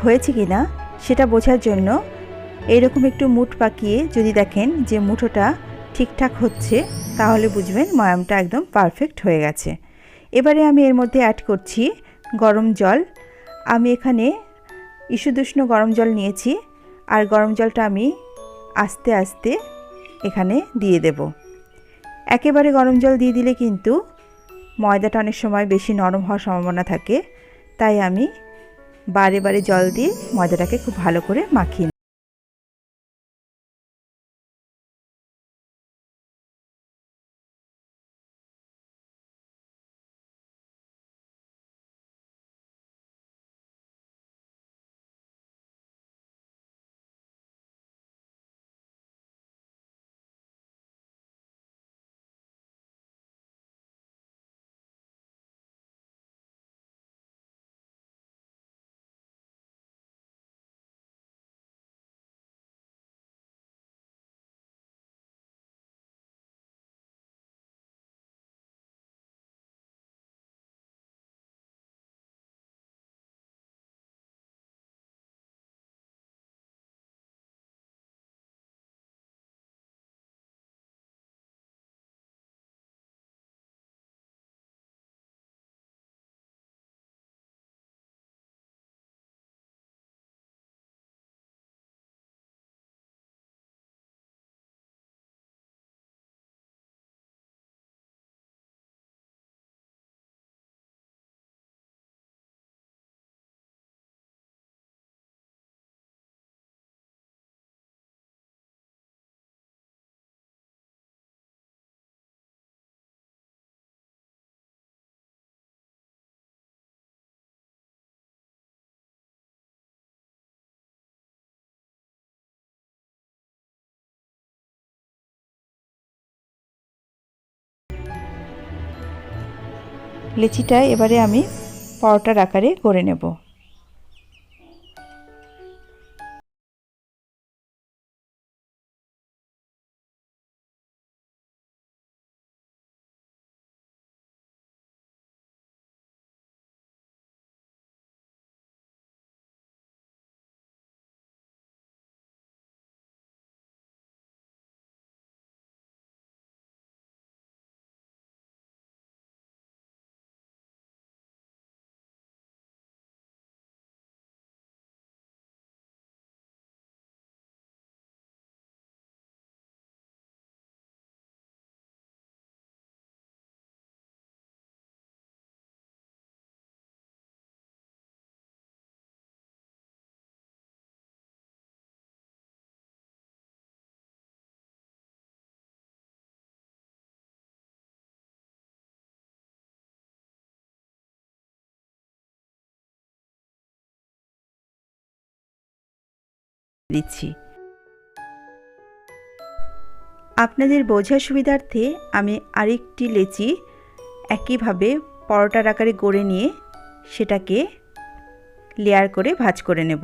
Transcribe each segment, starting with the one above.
হয়েছে কিনা সেটা বোঝার জন্য এইরকম একটু মুঠ পাকিয়ে যদি দেখেন যে মুঠোটা ঠিকঠাক হচ্ছে, তাহলে বুঝবেন ময়ামটা একদম পারফেক্ট হয়ে গেছে। এবারে আমি এর মধ্যে অ্যাড করছি গরম জল। আমি এখানে ঈষদুষ্ণ গরম জল নিয়েছি, আর গরম জলটা আমি আস্তে আস্তে এখানে দিয়ে দেব। একেবারে গরম জল দিয়ে দিলে কিন্তু ময়দাটা অনেক সময় বেশি নরম হওয়ার সম্ভাবনা থাকে, তাই আমি বারে বারে জল দিয়ে ময়দাটাকে খুব ভালো করে মাখিয়ে নিই। লেচিটা এবারে আমি পরোটার আকারে করে নেব। দিচ্ছি। আপনাদের বোঝার সুবিধার্থে আমি আরেকটি লেচি একইভাবে পরোটার আকারে গড়ে নিয়ে সেটাকে লেয়ার করে ভাঁজ করে নেব।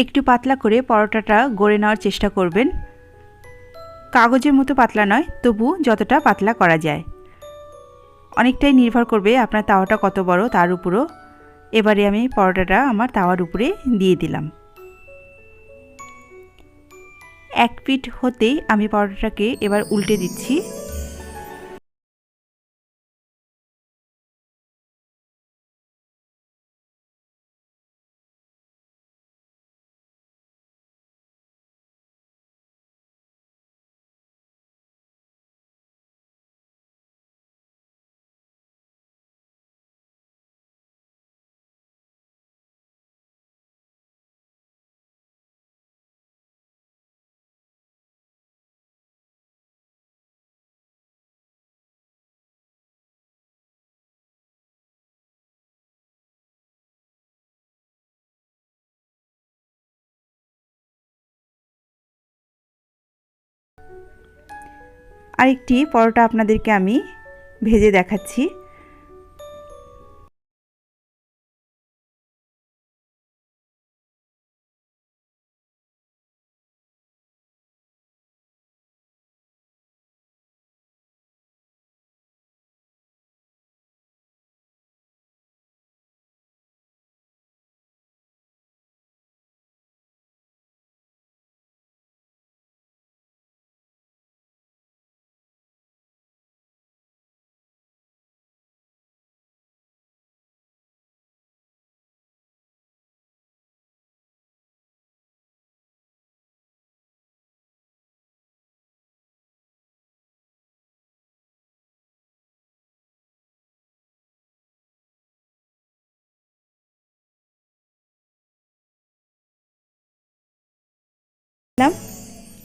একটু পাতলা করে পরোটাটা গড়ে নেওয়ার চেষ্টা করবেন। কাগজের মতো পাতলা নয়, তবু যতটা পাতলা করা যায়। অনেকটাই নির্ভর করবে আপনার তাওয়াটা কত বড় তার উপরও। এবারে আমি পরোটাটা আমার তাওয়ার উপরে দিয়ে দিলাম। এক পিঠ হতেই আমি পরোটাটাকে এবার উল্টে দিচ্ছি। আরেকটি পরোটা আপনাদেরকে আমি ভেজে দেখাচ্ছি।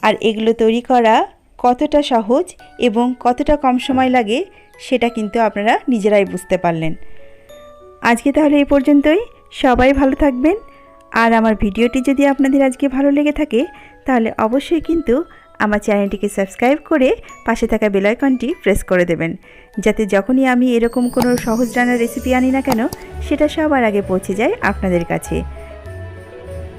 আর এগুলো তৈরি করা কতটা সহজ এবং কতটা কম সময় লাগে সেটা কিন্তু আপনারা নিজেরাই বুঝতে পারলেন। আজকে তাহলে এই পর্যন্তই। সবাই ভালো থাকবেন। আর আমার ভিডিওটি যদি আপনাদের আজকে ভালো লেগে থাকে তাহলে অবশ্যই কিন্তু আমার চ্যানেলটিকে সাবস্ক্রাইব করে পাশে থাকা বেল আইকনটি প্রেস করে দেবেন, যাতে যখনই আমি এরকম কোনো সহজ রান্নার রেসিপি আনি না কেন সেটা সবার আগে পৌঁছে যায় আপনাদের কাছে।